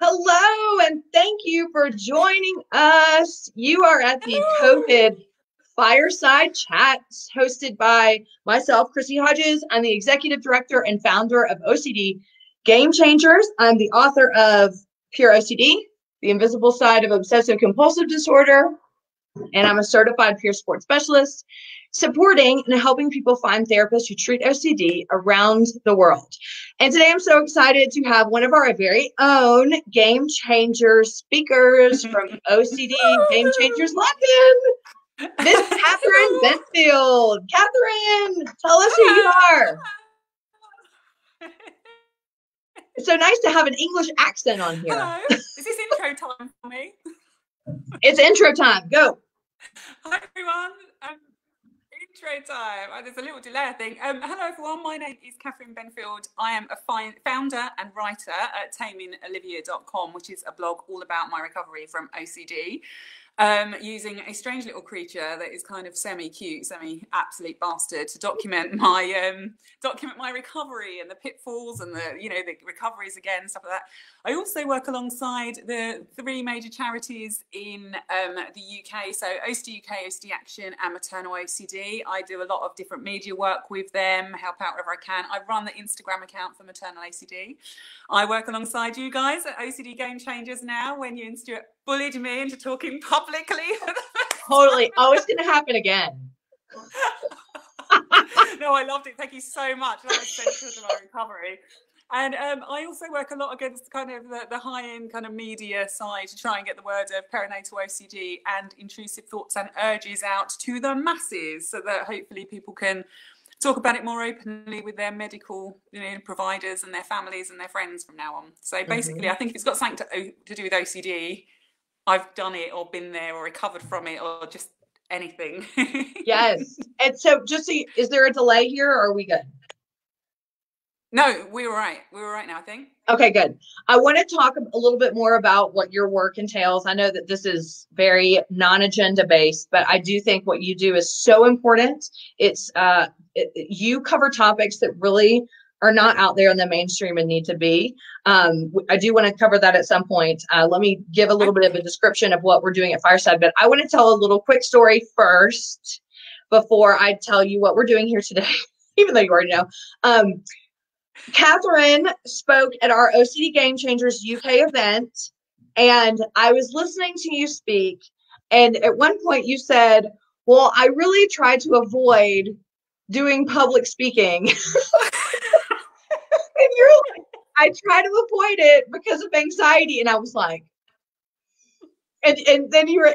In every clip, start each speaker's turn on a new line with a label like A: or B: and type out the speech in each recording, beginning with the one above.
A: Hello, and thank you for joining us. You are at the COVID Fireside Chats hosted by myself, Chrissy Hodges. I'm the executive director and founder of OCD Gamechangers. I'm the author of Pure OCD, The Invisible Side of Obsessive Compulsive Disorder, and I'm a certified peer support specialist, supporting and helping people find therapists who treat OCD around the world. And today I'm so excited to have one of our very own Game Changer speakers from OCD Gamechangers London, Miss Catherine Benfield. Catherine, tell us who you are. It's so nice to have an English accent on here.
B: Hello. Is this intro time for me?
A: It's intro time. Go.
B: Hi, everyone. Intro time. There's a little delay, I think. Hello, everyone. My name is Catherine Benfield. I am a founder and writer at tamingolivia.com, which is a blog all about my recovery from OCD. Using a strange little creature that is kind of semi-cute, semi-absolute bastard to document my recovery and the pitfalls and the recoveries again, stuff like that. I also work alongside the three major charities in the UK, so OCD UK, OCD Action and Maternal OCD. I do a lot of different media work with them, help out wherever I can. I run the Instagram account for Maternal OCD. I work alongside you guys at OCD Gamechangers now, when you and Stuart bullied me into talking publicly.
A: Totally. Oh, it's going to happen again.
B: No, I loved it. Thank you so much. That was central to my recovery. And I also work a lot against kind of the high-end kind of media side to try and get the word of perinatal OCD and intrusive thoughts and urges out to the masses, so that hopefully people can talk about it more openly with their medical providers and their families and their friends from now on. So basically, I think if it's got something to do with OCD, I've done it or been there or recovered from it or just anything.
A: Yes. And so is there a delay here or are we good?
B: No, we were right. We were right now, I think.
A: Okay, good. I want to talk a little bit more about what your work entails. I know that this is very non-agenda based, but I do think what you do is so important. It's you cover topics that really are not out there in the mainstream and need to be. I do want to cover that at some point. Let me give a little bit of a description of what we're doing at Fireside, but I want to tell a little quick story first before I tell you what we're doing here today, even though you already know. Catherine spoke at our OCD Gamechangers UK event, and I was listening to you speak, and at one point you said, well, I really tried to avoid doing public speaking. And you're like, I try to avoid it because of anxiety. And I was like, and then you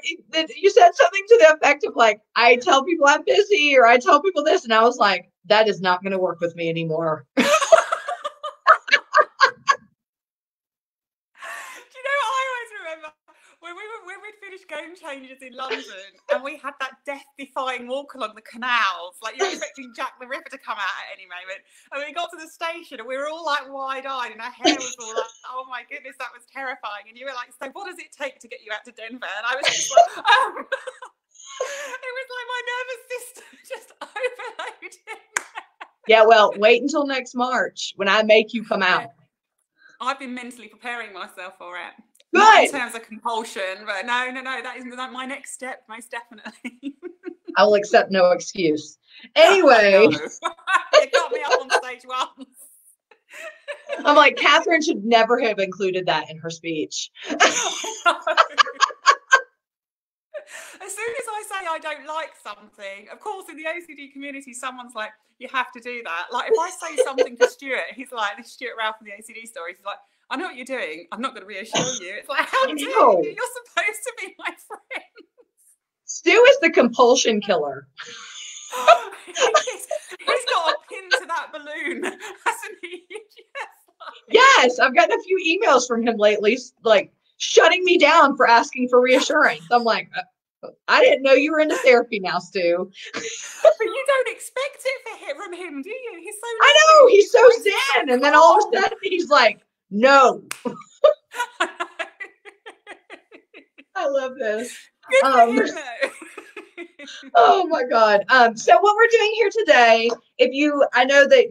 A: said something to the effect of like, I tell people I'm busy or I tell people this. And I was like, that is not going to work with me anymore.
B: When we'd finished Gamechangers in London and we had that death-defying walk along the canals, like you're expecting Jack the Ripper to come out at any moment, and we got to the station and we were all like wide-eyed and our hair was all like, oh my goodness, that was terrifying. And you were like, so what does it take to get you out to Denver? And I was just like, it was like my nervous system just overloaded.
A: Yeah, well, wait until next March when I make you come out.
B: I've been mentally preparing myself for it.
A: Good.
B: Not in terms of compulsion, but no, that isn't my next step, most definitely.
A: I will accept no excuse. Anyway.
B: You got me up on stage once.
A: I'm like, Catherine should never have included that in her speech.
B: As soon as I say I don't like something, of course, in the OCD community, someone's like, you have to do that. Like, if I say something to Stuart, he's like, this Stuart Ralph from the OCD stories, he's like, I know what you're doing. I'm not going to reassure you. It's like, how dare you? You're supposed to be my friend.
A: Stu is the compulsion killer.
B: He's got a pin to that balloon, hasn't he?
A: Yes, I've gotten a few emails from him lately, like shutting me down for asking for reassurance. I'm like, I didn't know you were into therapy now, Stu.
B: But you don't expect it from him, do you? He's so
A: I know, he's so zen. And then all of a sudden he's like, no. I love this.
B: Good for him, though.
A: Oh my God. So what we're doing here today, I know that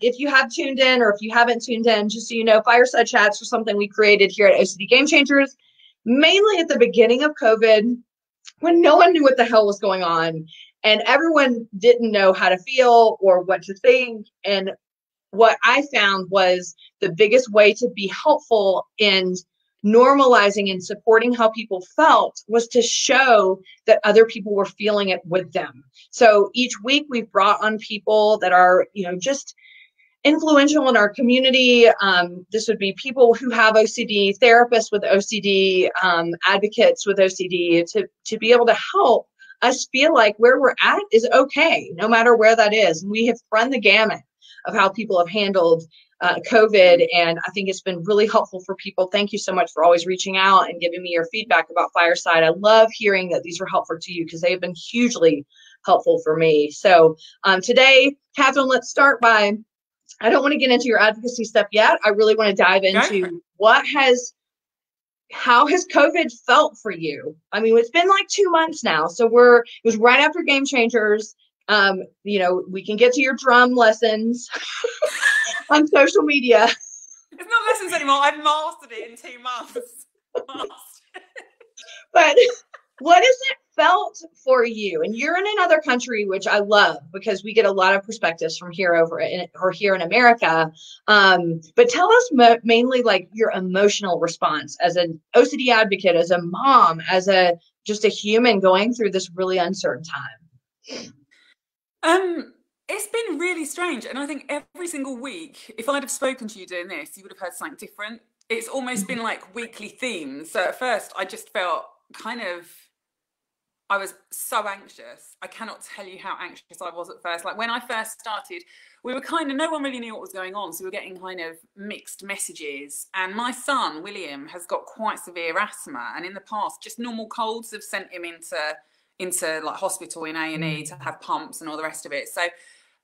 A: if you have tuned in or if you haven't tuned in, just so you know, Fireside Chats are something we created here at OCD Gamechangers, mainly at the beginning of COVID, when no one knew what the hell was going on and everyone didn't know how to feel or what to think. And what I found was the biggest way to be helpful in normalizing and supporting how people felt was to show that other people were feeling it with them. So each week we've brought on people that are, just influential in our community. This would be people who have OCD, therapists with OCD, advocates with OCD, to be able to help us feel like where we're at is okay, no matter where that is. And we have run the gamut of how people have handled COVID, and I think it's been really helpful for people. Thank you so much for always reaching out and giving me your feedback about Fireside. I love hearing that these are helpful to you because they have been hugely helpful for me. So today, Catherine, let's start by, I don't want to get into your advocacy stuff yet. I really want to dive into how has COVID felt for you? I mean, it's been like 2 months now. So it was right after Game Changers. We can get to your drum lessons on social media.
B: It's not lessons anymore. I've mastered it in 2 months.
A: But what has it felt for you? And you're in another country, which I love because we get a lot of perspectives from here here in America. But tell us mainly like your emotional response as an OCD advocate, as a mom, as just a human going through this really uncertain time.
B: It's been really strange. And I think every single week, if I'd have spoken to you doing this, you would have heard something different. It's almost been like weekly themes. So at first I just felt I was so anxious. I cannot tell you how anxious I was at first. Like when I first started, we were no one really knew what was going on. So we were getting kind of mixed messages. And my son, William, has got quite severe asthma. And in the past, just normal colds have sent him into like hospital in A&E to have pumps and all the rest of it. So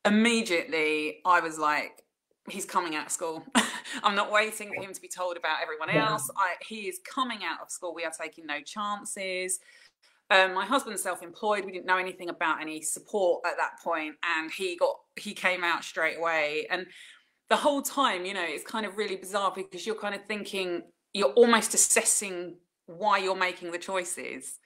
B: immediately I was like, he's coming out of school. I'm not waiting for him to be told about everyone else. He is coming out of school. We are taking no chances. My husband's self-employed. We didn't know anything about any support at that point, and he came out straight away. And the whole time, it's kind of really bizarre because you're kind of thinking, you're almost assessing why you're making the choices.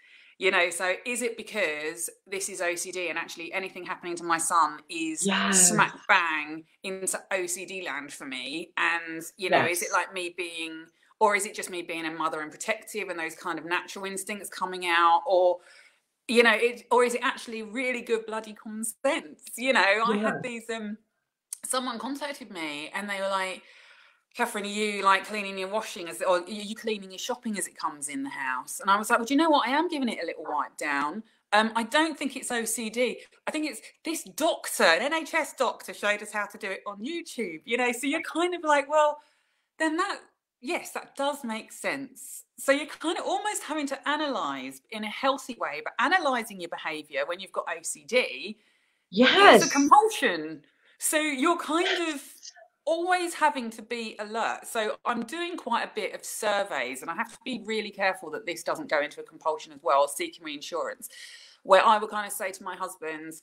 B: So is it because this is OCD and actually anything happening to my son is smack bang into OCD land for me? And, is it like me being, or is it just me being a mother and protective and those kind of natural instincts coming out? Or, or is it actually really good bloody common sense? I had these, someone contacted me and they were like, Catherine, are you like cleaning your washing or are you cleaning your shopping as it comes in the house? And I was like, well, do you know what? I am giving it a little wipe down. I don't think it's OCD. I think it's this doctor, an NHS doctor showed us how to do it on YouTube, so you're kind of like, well, then that does make sense. So you're kind of almost having to analyze in a healthy way, but analyzing your behavior when you've got OCD is a compulsion. So you're kind of always having to be alert. So I'm doing quite a bit of surveys, and I have to be really careful that this doesn't go into a compulsion as well, seeking reinsurance, where I will kind of say to my husband,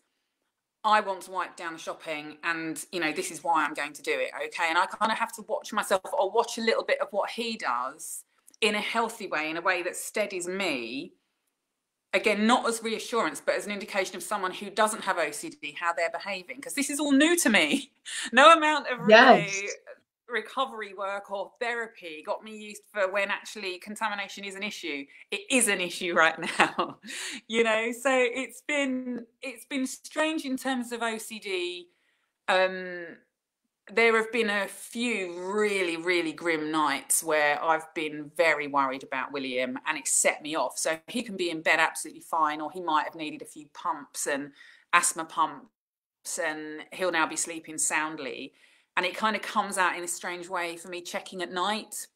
B: I want to wipe down the shopping and, this is why I'm going to do it, okay? And I kind of have to watch myself or watch a little bit of what he does in a healthy way, in a way that steadies me. Again, not as reassurance, but as an indication of someone who doesn't have OCD, how they're behaving. Because this is all new to me. No amount of recovery work or therapy got me used for when actually contamination is an issue. It is an issue right now, So it's been strange in terms of OCD. There have been a few really, really grim nights where I've been very worried about William, and it set me off. So he can be in bed absolutely fine, or he might have needed a few pumps and asthma pumps, and he'll now be sleeping soundly. And it kind of comes out in a strange way for me checking at night.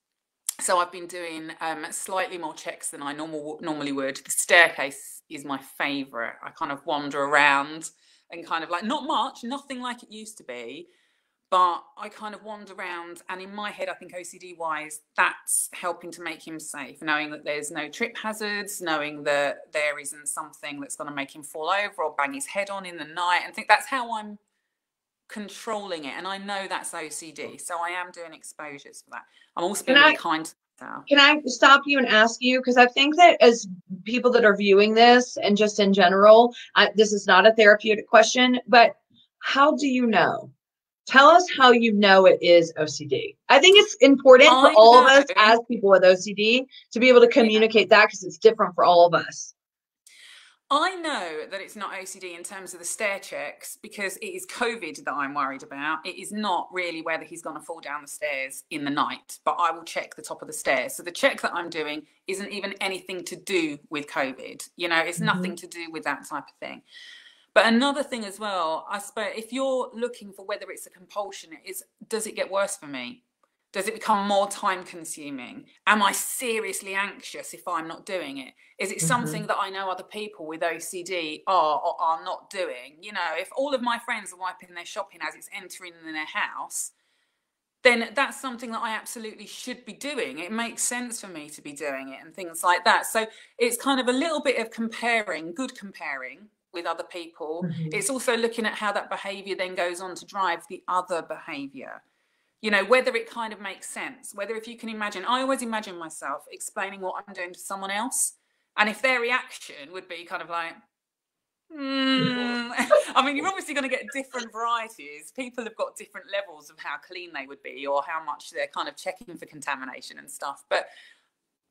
B: So I've been doing slightly more checks than I normally would. The staircase is my favourite. I kind of wander around and kind of like, not much, nothing like it used to be. But I kind of wander around, and in my head, I think OCD wise, that's helping to make him safe, knowing that there's no trip hazards, knowing that there isn't something that's going to make him fall over or bang his head on in the night. And I think that's how I'm controlling it. And I know that's OCD. So I am doing exposures for that. I'm also being really kind to myself.
A: Can I stop you and ask you? Because I think that as people that are viewing this, and just in general, this is not a therapeutic question, but how do you know? Tell us how you know it is OCD. I think it's important for all of us as people with OCD to be able to communicate that, because it's different for all of us.
B: I know that it's not OCD in terms of the stair checks, because it is COVID that I'm worried about. It is not really whether he's going to fall down the stairs in the night, but I will check the top of the stairs. So the check that I'm doing isn't even anything to do with COVID. You know, it's nothing to do with that type of thing. But another thing as well, I suppose, if you're looking for whether it's a compulsion, does it get worse for me? Does it become more time consuming? Am I seriously anxious if I'm not doing it? Is it something that I know other people with OCD are or are not doing? You know, if all of my friends are wiping their shopping as it's entering in their house, then that's something that I absolutely should be doing. It makes sense for me to be doing it and things like that. So it's kind of a little bit of good comparing with other people. It's also looking at how that behavior then goes on to drive the other behavior. You know, whether it kind of makes sense, whether if you can imagine, I always imagine myself explaining what I'm doing to someone else. And if their reaction would be kind of like, I mean, you're obviously going to get different varieties. People have got different levels of how clean they would be or how much they're kind of checking for contamination and stuff. But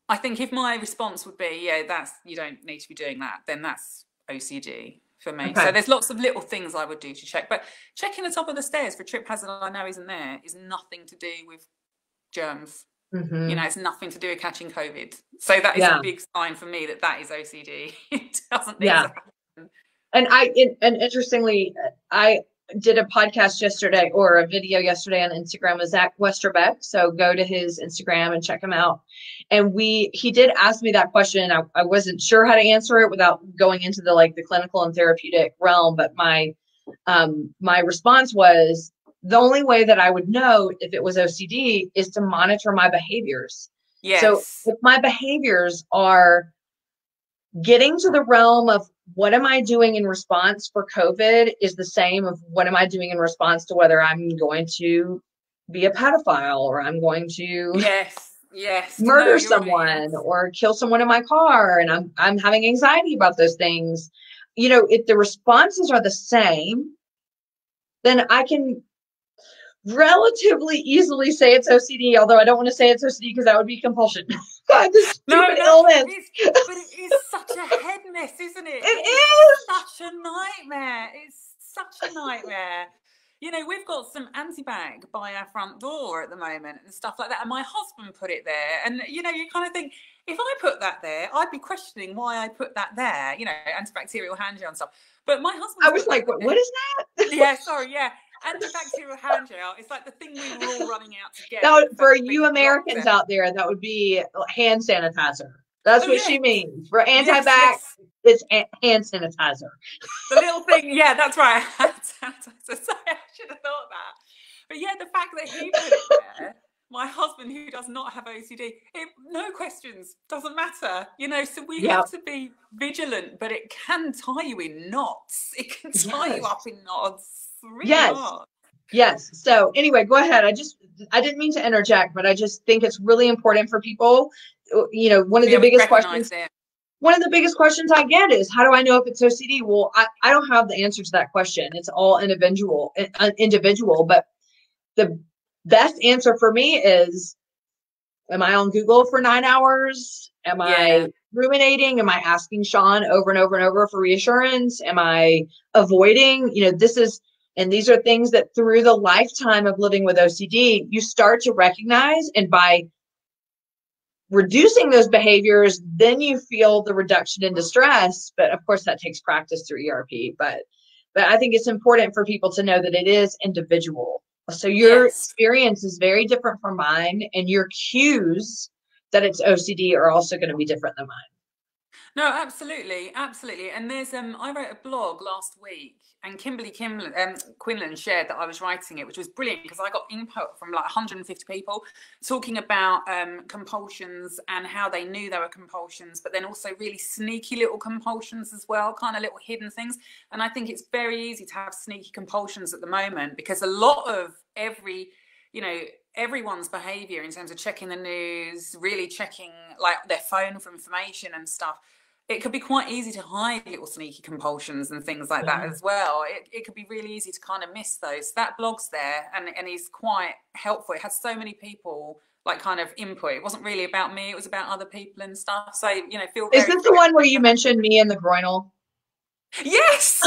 B: I think if my response would be, yeah, you don't need to be doing that, then that's OCD for me. So there's lots of little things I would do to check, but checking the top of the stairs for trip hazard I know isn't there is nothing to do with germs. You know, it's nothing to do with catching COVID. So that is a big sign for me that is OCD. It doesn't need to happen.
A: And interestingly, I did a podcast yesterday, or a video yesterday on Instagram with Zach Westerbeck. So go to his Instagram and check him out. And he did ask me that question. I wasn't sure how to answer it without going into the clinical and therapeutic realm. But my response was, the only way that I would know if it was OCD is to monitor my behaviors.
B: Yes.
A: So if my behaviors are getting to the realm of what am I doing in response for COVID is the same of what am I doing in response to whether I'm going to be a pedophile or I'm going to murder someone or kill someone in my car, and I'm having anxiety about those things. You know, if the responses are the same, then I can relatively easily say it's OCD, although I don't want to say it's OCD because that would be compulsion. God, this stupid illness.
B: But it is such a head mess, isn't it?
A: It is
B: such a nightmare. It's such a nightmare. You know, we've got some anti-bag by our front door at the moment and stuff like that. And my husband put it there. And, you know, you kind of think, if I put that there, I'd be questioning why I put that there, you know, antibacterial hand gel and stuff. But my husband...
A: I was like, what is that?
B: Yeah, sorry, yeah. Antibacterial hand gel. It's like the thing we were all running out to get.
A: For you Americans out there, that would be hand sanitizer. That's what she means. For anti-bac, it's hand sanitizer.
B: The little thing, yeah, that's right. Hand sanitizer. Sorry, I should have thought that. But yeah, the fact that he put it there, my husband, who does not have OCD, no questions, doesn't matter. You know, so we have to be vigilant, but it can tie you in knots. It can tie you up in knots. Really hard.
A: Yes. So anyway, go ahead. I didn't mean to interject, but I just think it's really important for people. You know, one of the biggest questions I get is, how do I know if it's OCD? Well, I don't have the answer to that question. It's all individual, but the best answer for me is, am I on Google for 9 hours? Am I ruminating? Am I asking Sean over and over and over for reassurance? Am I avoiding? You know, these are things that through the lifetime of living with OCD, you start to recognize, and by reducing those behaviors, then you feel the reduction in distress. But of course, that takes practice through ERP. But I think it's important for people to know that it is individual. So your experience is very different from mine, and your cues that it's OCD are also going to be different than mine.
B: No, absolutely, absolutely. And there's I wrote a blog last week, and Quinlan shared that I was writing it, which was brilliant because I got input from like 150 people talking about compulsions and how they knew they were compulsions, but then also really sneaky little compulsions as well, kind of little hidden things. And I think it's very easy to have sneaky compulsions at the moment because a lot of everyone's behavior in terms of checking the news, really checking like their phone for information and stuff, it could be quite easy to hide little sneaky compulsions and things like that as well. It could be really easy to kind of miss those. That blog's there and is quite helpful. It had so many people like kind of input. It wasn't really about me, it was about other people and stuff. So, feel very...
A: Is this the one where you mentioned me and the groinal?
B: Yes!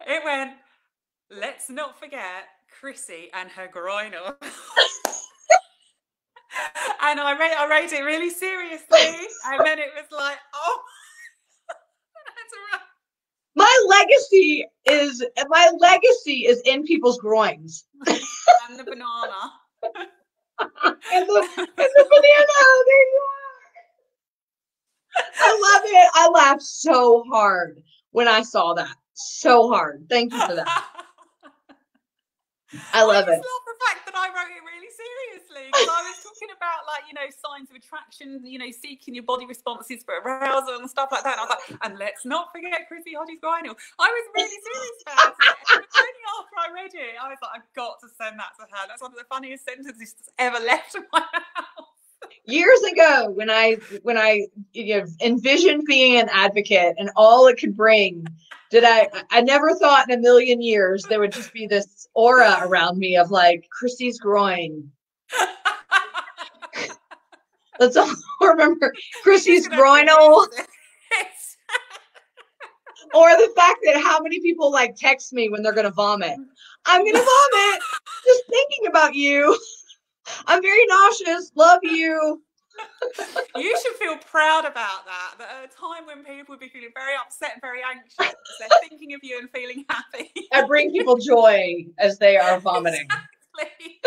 B: It went, let's not forget Chrissy and her groinal. And I wrote it really seriously, and then it was like, oh,
A: my legacy is in people's groins.
B: And the banana.
A: and the banana. There you are. I love it. I laughed so hard when I saw that. So hard. Thank you for that. I love it.
B: I just love the fact that I wrote it really seriously because I was talking about signs of attraction, seeking your body responses for arousal and stuff like that. And I was like, and let's not forget Chrissy Hodges groinal. I was really serious about it. And only after I read it, I was like, I've got to send that to her. That's one of the funniest sentences that's ever left in my mouth.
A: Years ago, when I envisioned being an advocate and all it could bring, I never thought in a million years there would just be this aura around me of like Chrissy's groin. Let's all remember Chrissy's groinal. Or the fact that how many people like text me when they're gonna vomit. I'm gonna vomit just thinking about you. I'm very nauseous. Love you.
B: You should feel proud about that. That at a time when people would be feeling very upset and very anxious, they're thinking of you and feeling happy.
A: I bring people joy as they are vomiting.
B: Exactly.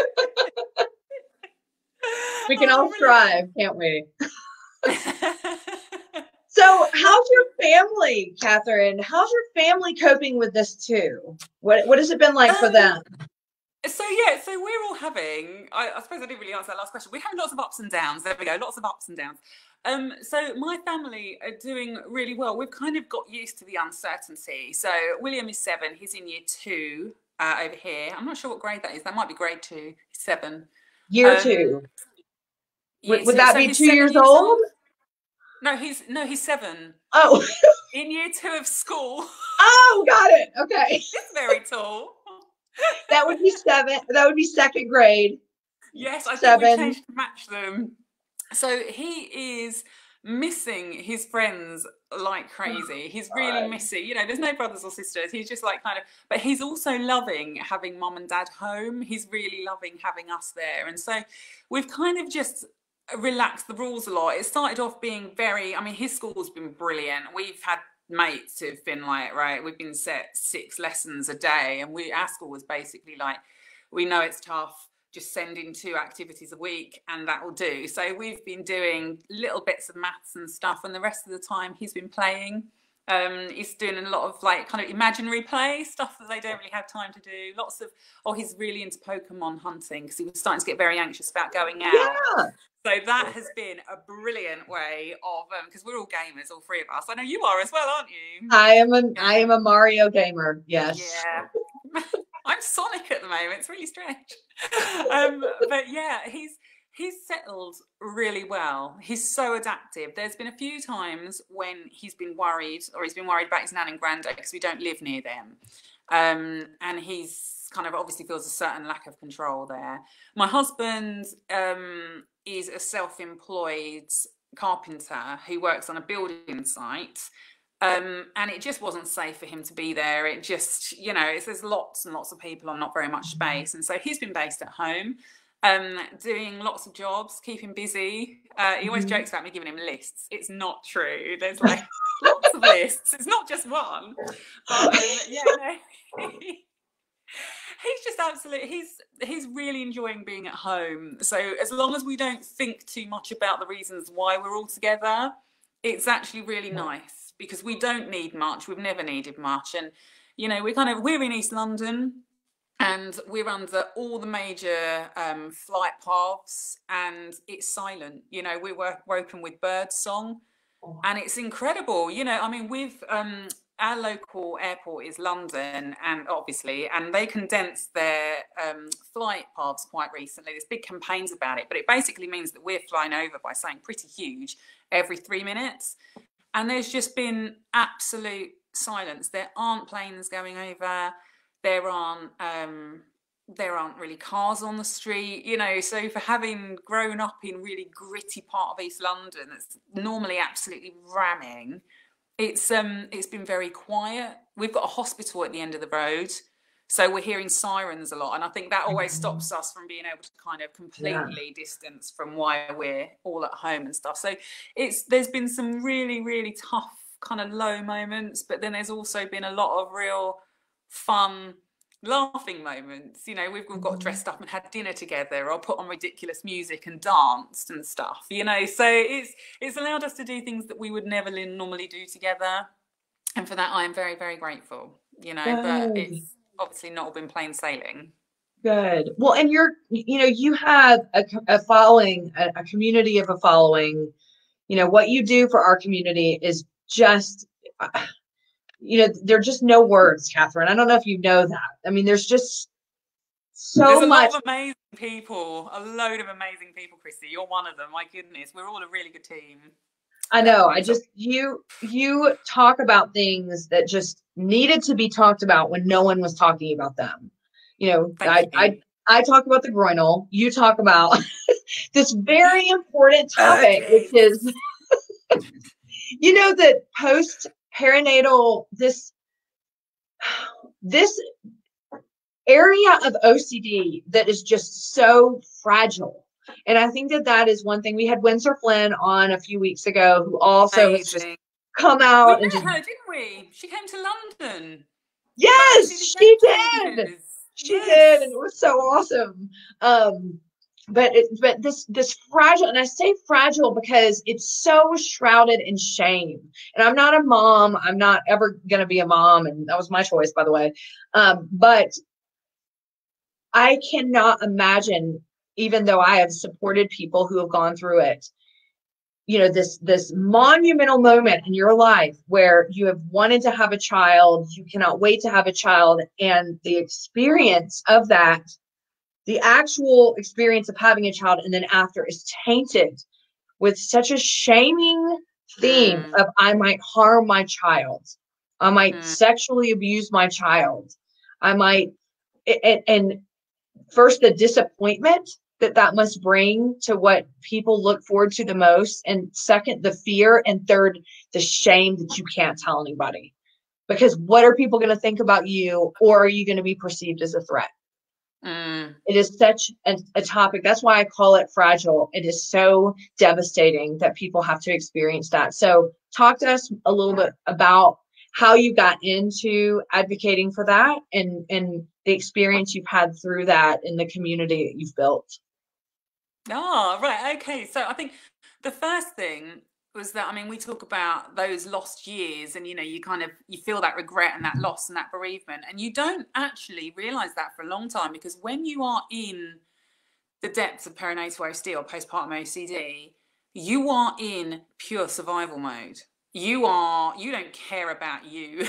A: We can all strive, can't we? So, how's your family, Catherine? How's your family coping with this too? What has it been like for them?
B: So we're all having, I suppose I didn't really answer that last question. We're having lots of ups and downs. There we go, lots of ups and downs. So my family are doing really well. We've kind of got used to the uncertainty. So William is 7. He's in year 2 over here. I'm not sure what grade that is. That might be grade 2. He's 7.
A: Year 2.
B: Yeah,
A: would that be 2 years old?
B: No, he's 7.
A: Oh.
B: In year 2 of school.
A: Oh, got it. Okay.
B: He's very tall.
A: That would be 7. That would be 2nd grade.
B: Yes, I think we changed to match them. So he is missing his friends like crazy. He's really missing, there's no brothers or sisters. He's just like but he's also loving having mum and dad home. He's really loving having us there. And so we've kind of just relaxed the rules a lot. It started off being his school's been brilliant. We've had mates who've been like, right, we've been set 6 lessons a day, and our school was basically like, we know it's tough, just send in 2 activities a week and that will do. So we've been doing little bits of maths and stuff, and the rest of the time he's been playing. He's doing a lot of like kind of imaginary play stuff that they don't really have time to do. Lots of he's really into Pokemon hunting because he was starting to get very anxious about going out.
A: Yeah.
B: So that has been a brilliant way of because we're all gamers, all 3 of us. I know you are as well, aren't you?
A: I am a Mario gamer. Yes.
B: Yeah. I'm Sonic at the moment. It's really strange. But yeah, he's settled really well. He's so adaptive. There's been a few times when he's been worried about his nan and granddad because we don't live near them. And he's kind of obviously feels a certain lack of control there. My husband is a self-employed carpenter who works on a building site. And it just wasn't safe for him to be there. It just, there's lots and lots of people on not very much space. And so he's been based at home, doing lots of jobs, keeping busy. He always jokes about me giving him lists. It's not true. There's like lots of lists. It's not just one. But He's just absolutely, he's really enjoying being at home. So as long as we don't think too much about the reasons why we're all together, it's actually really nice, because we don't need much. We've never needed much. And, you know, we're in East London, and we're under all the major flight paths, and it's silent. You know, we're woken with bird song, and it's incredible. You know, I mean, we've our local airport is London, and obviously, and they condensed their flight paths quite recently. There's big campaigns about it, but it basically means that we're flying over by something pretty huge every 3 minutes. And there's just been absolute silence. There aren't planes going over. There aren't really cars on the street, you know. So for having grown up in really gritty part of East London that's normally absolutely ramming, it's been very quiet. We've got a hospital at the end of the road, so we're hearing sirens a lot, and I think that always stops us from being able to kind of completely distance from why we're all at home and stuff. So there's been some really, really tough kind of low moments, but then there's also been a lot of real fun laughing moments. You know, we've got dressed up and had dinner together, or put on ridiculous music and danced and stuff, you know. So it's allowed us to do things that we would never normally do together, and for that I am very, very grateful, you know. But it's obviously not all been plain sailing.
A: Good. Well, and you have a following, a community of a following. You know, what you do for our community is just there are just no words, Catherine. I don't know if you know that. I mean, there's just
B: there's a
A: much.
B: Lot of amazing people, a load of amazing people, Chrissy. You're one of them. My goodness, we're all a really good team.
A: I know. You talk about things that just needed to be talked about when no one was talking about them. You know, I talk about the groinal. You talk about this very important topic, which is, you know, that post-perinatal, this area of OCD that is just so fragile. And I think that is one thing. We had Windsor Flynn on a few weeks ago, who also has just come out.
B: We met her, didn't we? She came to London.
A: Yes, she did. She did, and it was so awesome. But this fragile, and I say fragile because it's so shrouded in shame. And I'm not a mom. I'm not ever going to be a mom, and that was my choice, by the way. But I cannot imagine, even though I have supported people who have gone through it, you know, this monumental moment in your life where you have wanted to have a child, you cannot wait to have a child, and the experience of that, the actual experience of having a child and then after, is tainted with such a shaming theme of I might harm my child, I might sexually abuse my child, I might, and first the disappointment that must bring to what people look forward to the most, and second the fear, and third the shame that you can't tell anybody, because what are people going to think about you, or are you going to be perceived as a threat? It is such a topic. That's why I call it fragile. It is so devastating that people have to experience that. So talk to us a little bit about how you got into advocating for that, and the experience you've had through that in the community that you've built.
B: Oh, right. Okay. So I think the first thing was that, I mean, we talk about those lost years, and, you know, you feel that regret and that loss and that bereavement, and you don't actually realize that for a long time, because when you are in the depths of perinatal OCD or postpartum OCD, you are in pure survival mode. You don't care about you.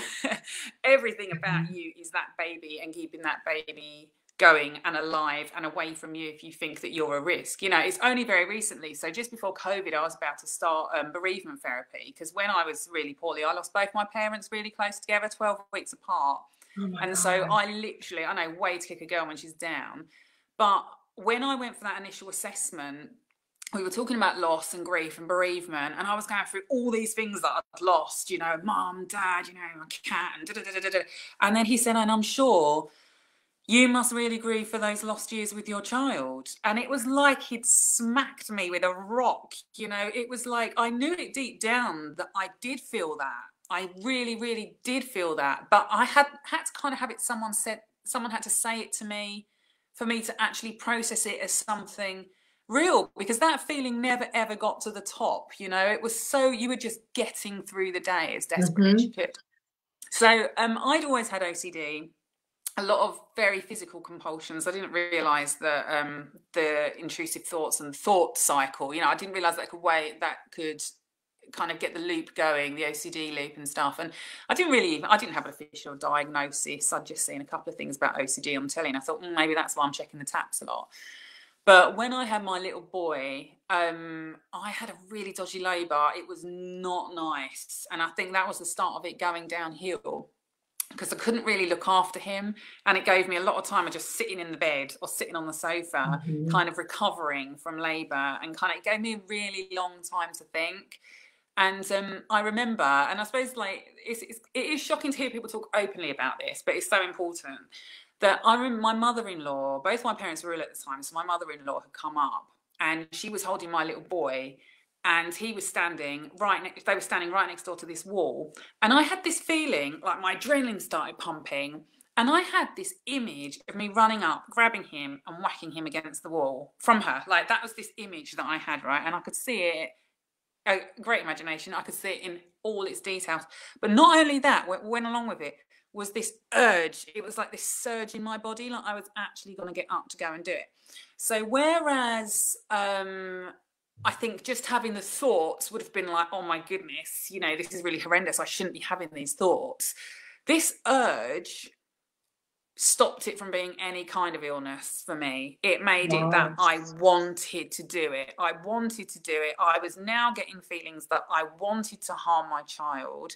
B: Everything about you is that baby, and keeping that baby going and alive and away from you if you think that you're a risk. You know, it's only very recently, so just before COVID, I was about to start bereavement therapy, because when I was really poorly, I lost both my parents really close together, 12 weeks apart. And so I know, way to kick a girl when she's down. But when I went for that initial assessment, we were talking about loss and grief and bereavement, and I was going through all these things that I'd lost, you know, mum, dad, you know, my cat, and da-da-da-da-da. And then he said, and I'm sure you must really grieve for those lost years with your child. And it was like he'd smacked me with a rock. You know, it was like, I knew it deep down that I did feel that. I really, really did feel that. But I had to kind of have it someone had to say it to me for me to actually process it as something real, because that feeling never ever got to the top. You know, it was so, you were just getting through the day as desperately as you could. So I'd always had OCD, a lot of very physical compulsions. I didn't realise that the intrusive thoughts and thought cycle, you know, I didn't realise that could kind of get the loop going, the OCD loop and stuff. And I didn't have an official diagnosis. I'd just seen a couple of things about OCD on telly, and I thought, maybe that's why I'm checking the taps a lot. But when I had my little boy, I had a really dodgy labour. It was not nice. And I think that was the start of it going downhill, because I couldn't really look after him. And it gave me a lot of time of just sitting in the bed or sitting on the sofa, kind of recovering from labour. And kind of, it gave me a really long time to think. And I remember, and I suppose like it is shocking to hear people talk openly about this, but it's so important, that I remember my mother-in-law, both my parents were ill at the time, so my mother-in-law had come up and she was holding my little boy, and he was standing they were standing right next door to this wall. And I had this feeling like my adrenaline started pumping, and I had this image of me running up, grabbing him and whacking him against the wall from her. Like, that was this image that I had, right? And I could see it, a great imagination, I could see it in all its details. But not only that, what went along with it was this urge. It was like this surge in my body, like I was actually going to get up to go and do it. So whereas I think just having the thoughts would have been like, oh my goodness, you know, this is really horrendous, I shouldn't be having these thoughts. This urge stopped it from being any kind of illness for me. It made it that I wanted to do it. I wanted to do it. I was now getting feelings that I wanted to harm my child.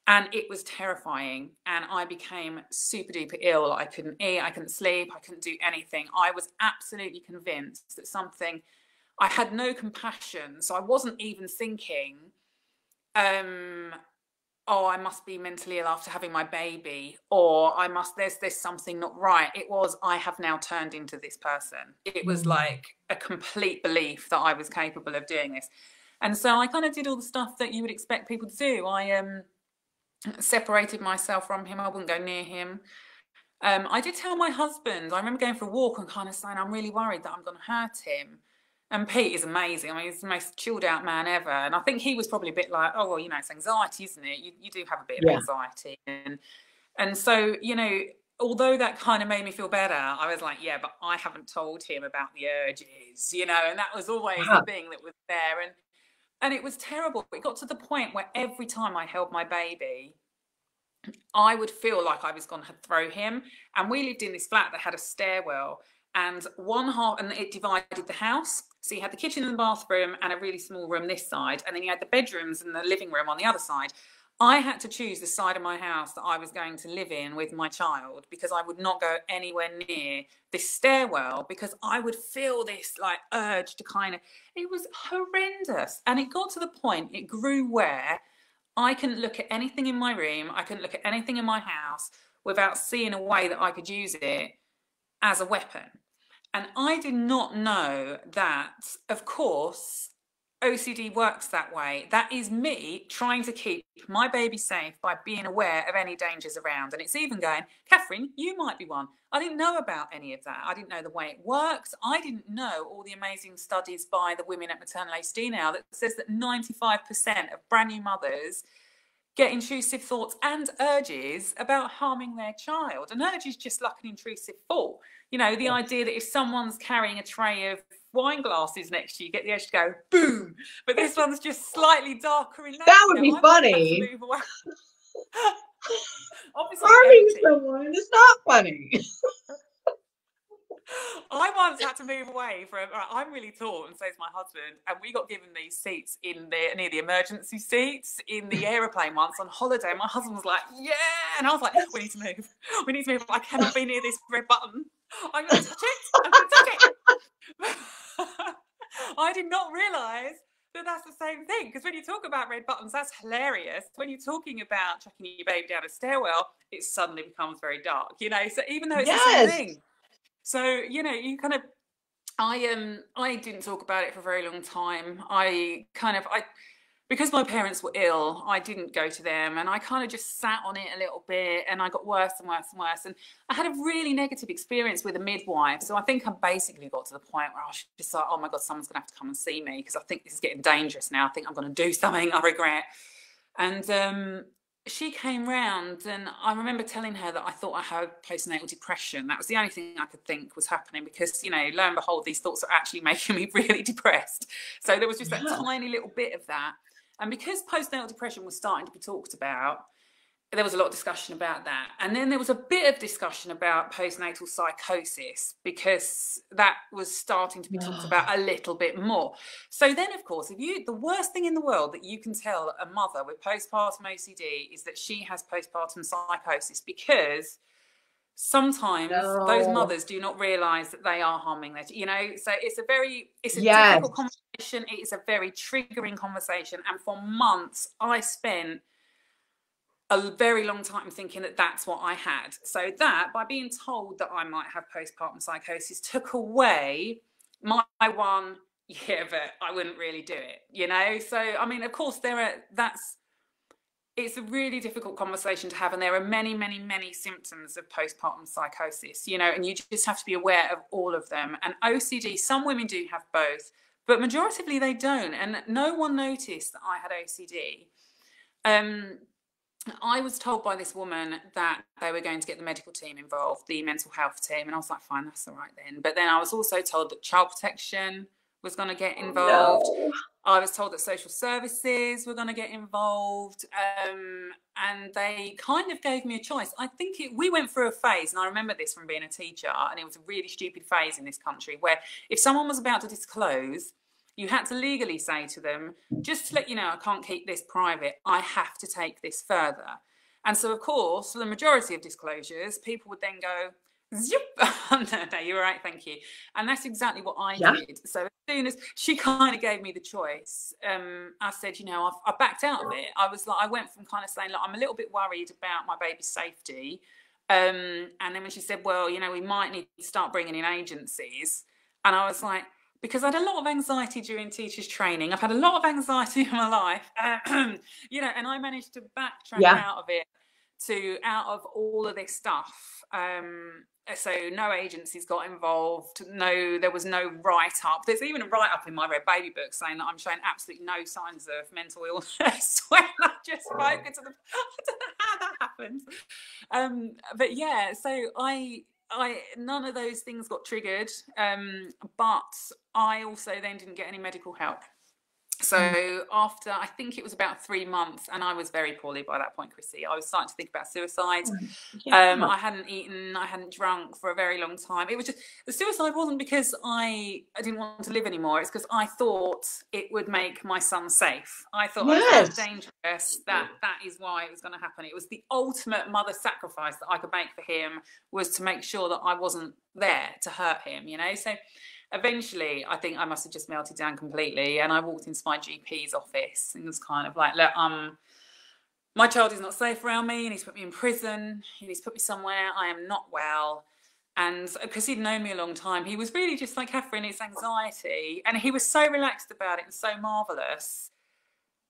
B: And it was terrifying. And I became super duper ill. I couldn't eat, I couldn't sleep, I couldn't do anything. I was absolutely convinced that I had no compassion. So I wasn't even thinking, oh, I must be mentally ill after having my baby, or there's something not right. It was, I have now turned into this person. It was like a complete belief that I was capable of doing this. And so I kind of did all the stuff that you would expect people to do. I separated myself from him. I wouldn't go near him. I did tell my husband, I remember going for a walk and kind of saying, I'm really worried that I'm going to hurt him. And Pete is amazing. I mean, he's the most chilled out man ever. And I think he was probably a bit like, oh, well, you know, it's anxiety, isn't it? You do have a bit of anxiety. And so, you know, although that kind of made me feel better, I was like, yeah, but I haven't told him about the urges, you know, and that was always the thing that was there. And it was terrible. It got to the point where every time I held my baby, I would feel like I was going to throw him. And we lived in this flat that had a stairwell, and and it divided the house. So you had the kitchen and the bathroom and a really small room this side, and then you had the bedrooms and the living room on the other side. I had to choose the side of my house that I was going to live in with my child, because I would not go anywhere near this stairwell, because I would feel this like urge to it was horrendous. And it got to the point, it grew where I couldn't look at anything in my room, I couldn't look at anything in my house without seeing a way that I could use it as a weapon. And I did not know that, of course, OCD works that way. That is me trying to keep my baby safe by being aware of any dangers around. And it's even going, Catherine, you might be one. I didn't know about any of that. I didn't know the way it works. I didn't know all the amazing studies by the women at Maternal HD now that says that 95% of brand new mothers get intrusive thoughts and urges about harming their child. An urge is just like an intrusive thought. You know, the idea that if someone's carrying a tray of wine glasses next to you, you get the urge to go, boom. But this one's just slightly darker in
A: that would be funny.
B: Obviously,
A: harming someone is not funny.
B: I once had to move away from, I'm really tall, and so is my husband, and we got given these seats near the emergency seats in the aeroplane once on holiday. My husband was like, yeah, and I was like, we need to move, I cannot be near this red button, I'm going to touch it. I did not realise that that's the same thing, because when you talk about red buttons, that's hilarious. When you're talking about chucking your baby down a stairwell, it suddenly becomes very dark, you know, so even though it's the same thing. So, you know, you kind of, I didn't talk about it for a very long time. because my parents were ill, I didn't go to them, and I kind of just sat on it a little bit, and I got worse and worse and worse. And I had a really negative experience with a midwife. So I think I basically got to the point where I was just like, oh my God, someone's going to have to come and see me, because I think this is getting dangerous now. I think I'm going to do something I regret. And she came round, and I remember telling her that I thought I had postnatal depression. That was the only thing I could think was happening, because, you know, lo and behold, these thoughts are actually making me really depressed. So there was just that tiny little bit of that. And because postnatal depression was starting to be talked about, there was a lot of discussion about that. And then there was a bit of discussion about postnatal psychosis, because that was starting to be talked about a little bit more. So then, of course, the worst thing in the world that you can tell a mother with postpartum OCD is that she has postpartum psychosis, because sometimes those mothers do not realize that they are harming their, you know. So it's a difficult conversation. It is a very triggering conversation. And for months, I spent a very long time thinking that that's what I had. So that, by being told that I might have postpartum psychosis, took away my one, yeah, but I wouldn't really do it, you know? So, I mean, of course, it's a really difficult conversation to have, and there are many, many, many symptoms of postpartum psychosis, you know, and you just have to be aware of all of them. And OCD, some women do have both, but majoritively they don't. And no one noticed that I had OCD. I was told by this woman that they were going to get the medical team involved, the mental health team, and I was like, fine, that's all right then. But then I was also told that child protection was going to get involved. No. I was told that social services were going to get involved, and they kind of gave me a choice. I think we went through a phase, and I remember this from being a teacher, and it was a really stupid phase in this country, where if someone was about to disclose, you had to legally say to them, just to let you know, I can't keep this private. I have to take this further. And so, of course, for the majority of disclosures, people would then go, zip. No, you're right, thank you. And that's exactly what I did. So as soon as she kind of gave me the choice, I said, you know, I backed out of it. I went from kind of saying, look, I'm a little bit worried about my baby's safety. And then when she said, well, you know, we might need to start bringing in agencies. And I was like, because I had a lot of anxiety during teachers training. I've had a lot of anxiety in my life, you know, and I managed to backtrack out of it out of all of this stuff. So no agencies got involved. No, there was no write-up. There's even a write-up in my Red Baby book saying that I'm showing absolutely no signs of mental illness when I just spoken to them. I don't know how that happened. But yeah, so I none of those things got triggered, but I also then didn't get any medical help. So after, I think it was about 3 months, and I was very poorly by that point, Chrissy. I was starting to think about suicide. I hadn't eaten, I hadn't drunk for a very long time. It was just, the suicide wasn't because I didn't want to live anymore. It's because I thought it would make my son safe. I thought I was so dangerous that is why it was going to happen. It was the ultimate mother sacrifice that I could make for him, was to make sure that I wasn't there to hurt him, you know? So eventually, I think I must have just melted down completely, and I walked into my GP's office and was kind of like, look, my child is not safe around me. He needs to put me in prison. He needs to put me somewhere. I am not well. And because he'd known me a long time, he was really just like, Catherine, it's anxiety. And he was so relaxed about it and so marvellous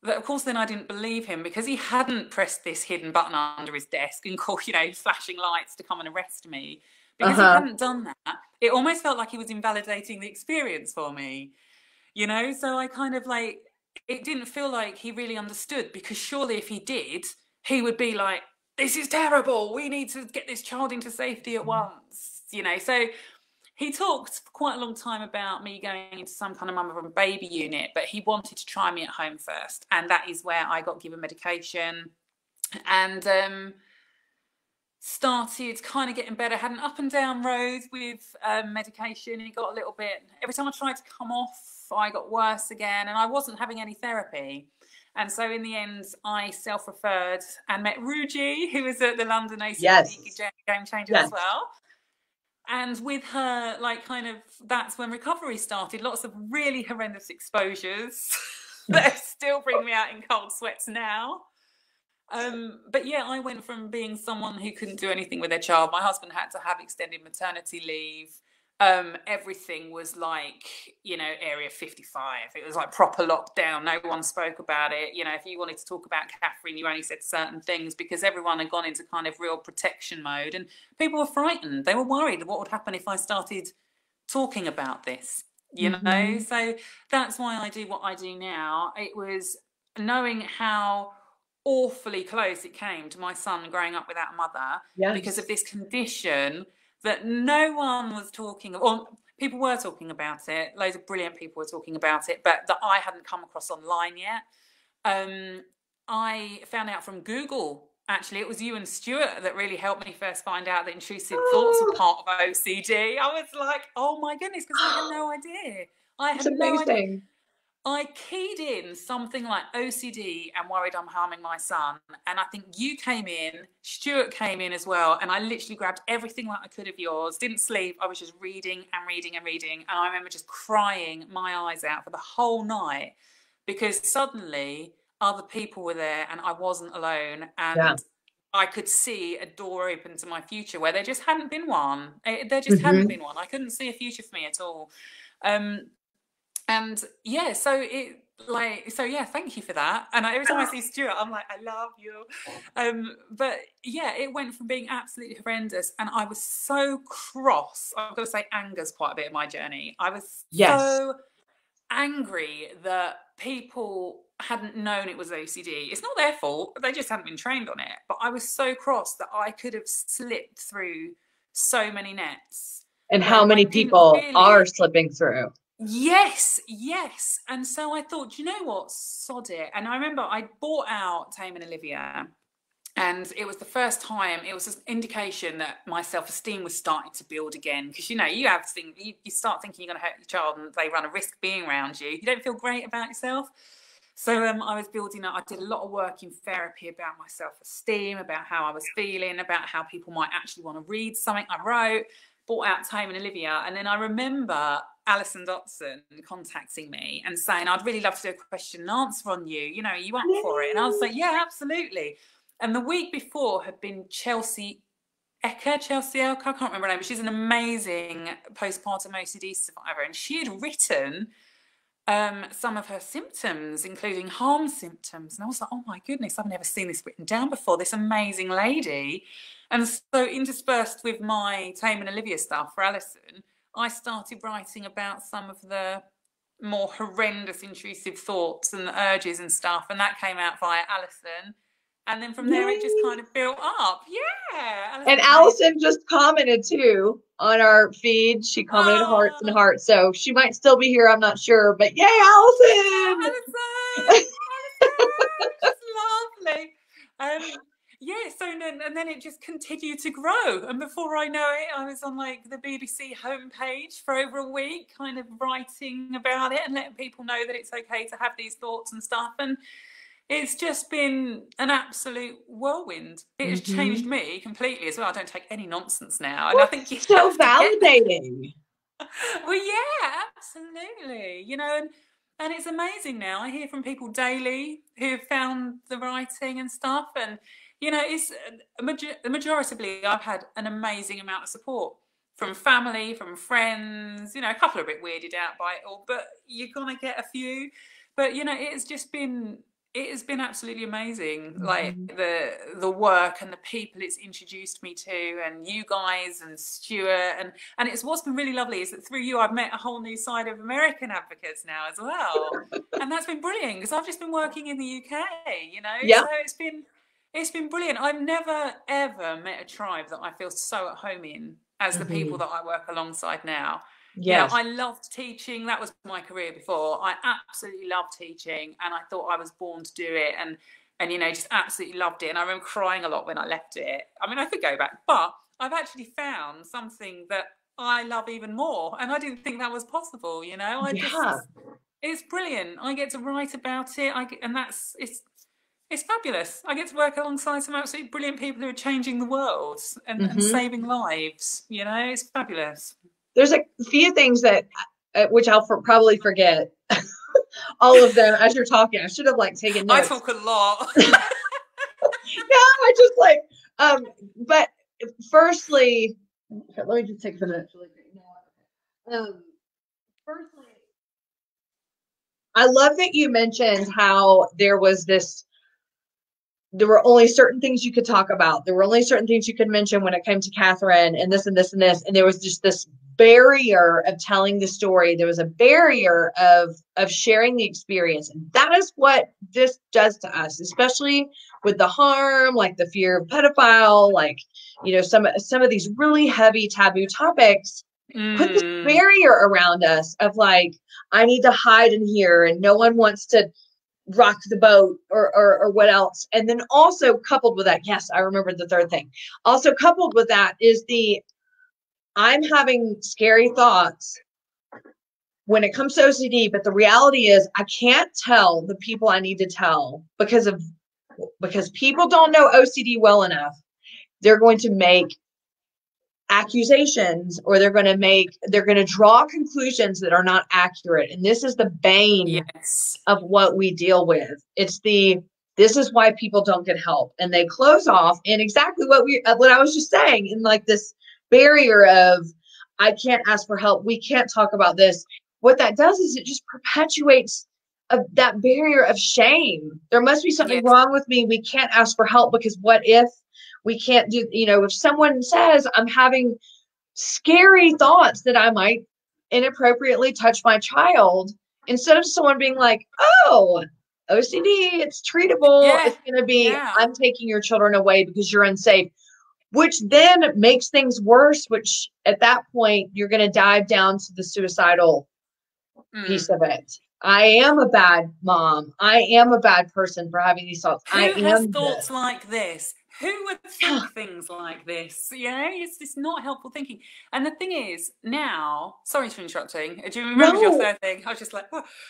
B: that, of course, then I didn't believe him, because he hadn't pressed this hidden button under his desk and called, you know, flashing lights to come and arrest me. Because he hadn't done that, it almost felt like he was invalidating the experience for me, you know? So I kind of like, it didn't feel like he really understood, because surely if he did, he would be like, this is terrible. We need to get this child into safety at once, you know? So he talked for quite a long time about me going into some kind of mum and baby unit, but he wanted to try me at home first. And that is where I got given medication. And started kind of getting better. Had an up and down road with medication. It got a little bit, every time I tried to come off, I got worse again, and I wasn't having any therapy. And so in the end, I self-referred and met Ruji, who was at the London OCD Gamechangers as well. And with her, like, kind of, that's when recovery started. Lots of really horrendous exposures that still bring me out in cold sweats now. But yeah, I went from being someone who couldn't do anything with their child. My husband had to have extended maternity leave. everything was like, you know, Area 55. It was like proper lockdown. No one spoke about it. You know, if you wanted to talk about Catherine, you only said certain things because everyone had gone into kind of real protection mode, and people were frightened. They were worried what would happen if I started talking about this, you know? So that's why I do what I do now. It was knowing how awfully close it came to my son growing up without a mother because of this condition that no one was talking about. Well, people were talking about it. Loads of brilliant people were talking about it, but that I hadn't come across online yet. I found out from Google, actually. It was you and Stuart that really helped me first find out that intrusive thoughts were part of OCD. I was like, oh my goodness, because I had no idea. I had no idea. I keyed in something like OCD and worried I'm harming my son. And I think you came in, Stuart came in as well. And I literally grabbed everything that I could of yours, didn't sleep. I was just reading and reading and reading. And I remember just crying my eyes out for the whole night because suddenly other people were there and I wasn't alone. And I could see a door open to my future where there just hadn't been one. There just hadn't been one. I couldn't see a future for me at all. And yeah, so yeah, thank you for that. And every time I see Stuart, I'm like, I love you. But yeah, it went from being absolutely horrendous, and I was so cross. I've got to say, anger's quite a bit of my journey. I was so angry that people hadn't known it was OCD. It's not their fault. They just hadn't been trained on it. But I was so cross that I could have slipped through so many nets.
A: And how many people are slipping through?
B: Yes. And so I thought, you know what, sod it. And I remember I bought out Tame and Olivia, and it was the first time, it was an indication that my self-esteem was starting to build again. Because, you know, you have things, you start thinking you're going to hurt your child and they run a risk being around you. You don't feel great about yourself. So I was building up, I did a lot of work in therapy about my self-esteem, about how I was feeling, about how people might actually want to read something I wrote. Bought out Tame and Olivia, and then I remember Alison Dotson contacting me and saying, I'd really love to do a question and answer on you. You know, are you up for it? And I was like, yeah, absolutely. And the week before had been Chelsea Elka, I can't remember her name, but she's an amazing postpartum OCD survivor. And she had written some of her symptoms, including harm symptoms. And I was like, oh my goodness, I've never seen this written down before, this amazing lady. And so interspersed with my Tame and Olivia stuff for Alison, I started writing about some of the more horrendous intrusive thoughts and urges and stuff. And that came out via Alison. And then from there, it just kind of built up. Yeah.
A: And Alison just commented too on our feed. She commented hearts and hearts. So she might still be here. I'm not sure. But yay, Alison!
B: Alison! It's lovely. Yeah, so and then it just continued to grow. And before I know it, I was on like the BBC homepage for over a week, kind of writing about it and letting people know that it's okay to have these thoughts and stuff. And it's just been an absolute whirlwind. It has changed me completely as well. I don't take any nonsense now. And I think it's
A: so validating.
B: Well, yeah, absolutely. You know, and it's amazing now. I hear from people daily who have found the writing and stuff. And, you know, it's majoritively, I've had an amazing amount of support from family, from friends. You know, a couple are a bit weirded out by it all, but you're going to get a few. But, you know, it has been absolutely amazing, like the work and the people it's introduced me to, and you guys and Stuart, and it's what's been really lovely is that through you I've met a whole new side of American advocates now as well, and that's been brilliant because I've just been working in the UK, you know. So it's been brilliant. I've never ever met a tribe that I feel so at home in as the people that I work alongside now. Yes. You know, I loved teaching. That was my career before. I absolutely loved teaching, and I thought I was born to do it, and you know, just absolutely loved it. And I remember crying a lot when I left it. I mean, I could go back, but I've actually found something that I love even more, and I didn't think that was possible. You know, it's brilliant. I get to write about it. It's fabulous. I get to work alongside some absolutely brilliant people who are changing the world and saving lives. You know, it's fabulous.
A: There's a few things that, which I'll probably forget all of them as you're talking. I should have taken notes.
B: I talk a lot.
A: No, I just but firstly, let me just take some minutes really quick. Firstly, I love that you mentioned how there were only certain things you could talk about. There were only certain things you could mention when it came to Catherine, and this and this and this. And there was just this barrier of telling the story. There was a barrier of sharing the experience. And that is what this does to us, especially with the harm, like the fear of pedophile, like, some of these really heavy taboo topics. Put this barrier around us of like, I need to hide in here and no one wants to rock the boat or what else. And then also coupled with that, yes, I remember the third thing. Also coupled with that is I'm having scary thoughts when it comes to OCD, but the reality is I can't tell the people I need to tell because people don't know OCD well enough. They're going to make accusations, or they're going to draw conclusions that are not accurate. And this is the bane of what we deal with. This is why people don't get help, and they close off. And exactly what I was just saying, in like this barrier of, I can't ask for help. We can't talk about this. What that does is it just perpetuates that barrier of shame. There must be something wrong with me. We can't ask for help because what if we can't do, if someone says I'm having scary thoughts that I might inappropriately touch my child, instead of someone being like, oh, OCD, it's treatable. It's going to be, I'm taking your children away because you're unsafe, which then makes things worse, which at that point, you're going to dive down to the suicidal piece of it. I am a bad mom. I am a bad person for having these thoughts.
B: Who has thoughts like this? Who would think things like this? It's not helpful thinking. And the thing is, now, sorry for interrupting. Do you remember your third thing? I was just like,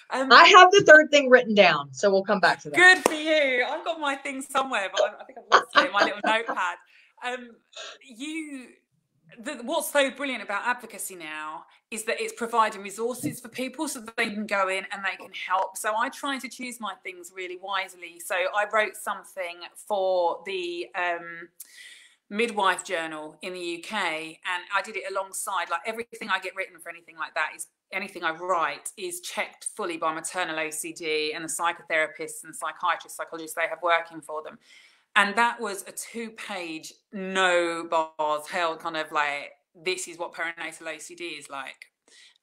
A: I have the third thing written down, so we'll come back to that.
B: Good for you. I've got my thing somewhere, but I think I've lost it in my little notepad. What's so brilliant about advocacy now is that it's providing resources for people so that they can go in and they can help. So I try to choose my things really wisely. So I wrote something for the midwife journal in the UK, and I did it alongside, like, everything I get written for anything like that is, anything I write is checked fully by maternal OCD and the psychotherapists and psychiatrists, psychologists they have working for them. And that was a 2-page, no bars held, kind of like, this is what perinatal OCD is like.